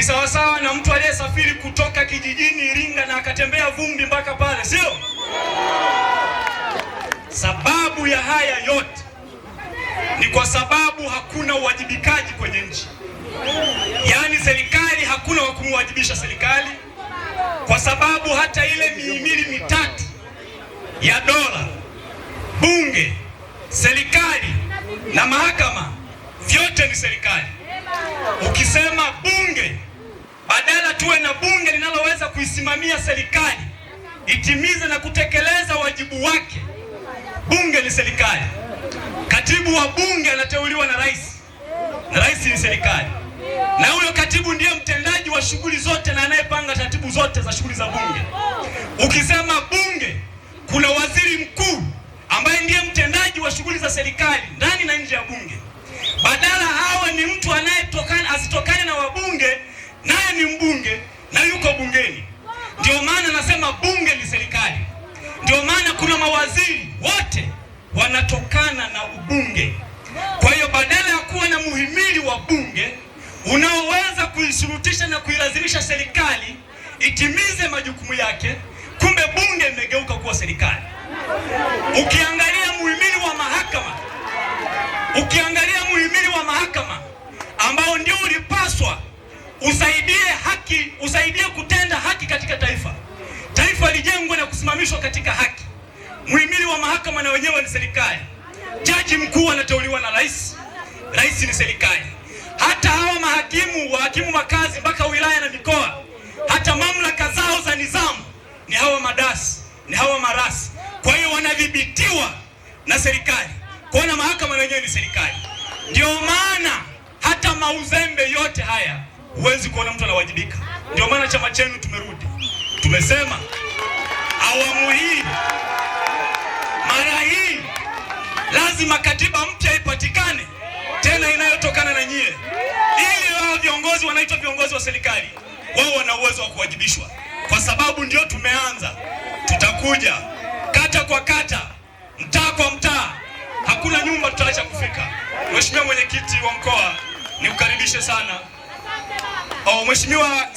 sawasawa na mtu aliyesafiri kutoka kijijini Iringa na akatembea vumbi mpaka pale, sio? Sababu ya haya yote ni kwa sababu hakuna uwajibikaji kwenye nchi. Yaani serikali hakuna wa kumwajibisha serikali, kwa sababu hata ile mihimili mitatu ya dola, bunge, serikali na mahakama, vyote ni serikali. Ukisema bunge, badala tuwe na bunge linaloweza kuisimamia serikali itimize na kutekeleza wajibu wake, bunge ni serikali. Katibu wa bunge anateuliwa na rais, na rais ni serikali, na huyo katibu ndiye mtendaji wa shughuli zote na anayepanga taratibu zote za shughuli za bunge. Ukisema bunge, kuna waziri mkuu ambaye ndiye mtendaji wa shughuli za serikali ndani na nje ya bunge. Badala hawa ni mtu asitokane na wabunge, naye ni mbunge na yuko bungeni. Ndio maana nasema bunge ni serikali. Ndio maana kuna mawaziri wote wanatokana na ubunge. Kwa hiyo badala ya kuwa na muhimili wa bunge unaoweza kuishurutisha na kuilazimisha serikali itimize majukumu yake, kumbe bunge imegeuka kuwa serikali. Ukiangalia muhimili wa mahakama ambao ndio ulipaswa usaidie kutenda haki katika taifa. Taifa lijengwe na kusimamishwa katika haki. Muhimili wa mahakama na wenyewe ni serikali. Jaji mkuu anateuliwa na rais. Rais ni serikali. Hata hawa wahakimu makazi mpaka wilaya na mikoa, hata mamlaka zao za nizamu ni hawa madasi, ni hawa marasi. Kwa hiyo wanadhibitiwa na serikali. Kwa na mahakama na wenyewe ni serikali. Ndio maana hata mauzembe yote haya huwezi kuona mtu anawajibika. Ndio maana chama chenu tumerudi. Tumesema awamu hii, mara hii lazima katiba mpya ipatikane, tena inayotokana na nyie, ili wao viongozi wanaitwa viongozi wa serikali wao wana uwezo wa kuwajibishwa, kwa sababu ndio tumeanza. Tutakuja kata kwa kata, mtaa kwa mtaa, hakuna nyumba tutaacha kufika. Mheshimiwa mwenyekiti wa mkoa, nikukaribishe sana. Mheshimiwa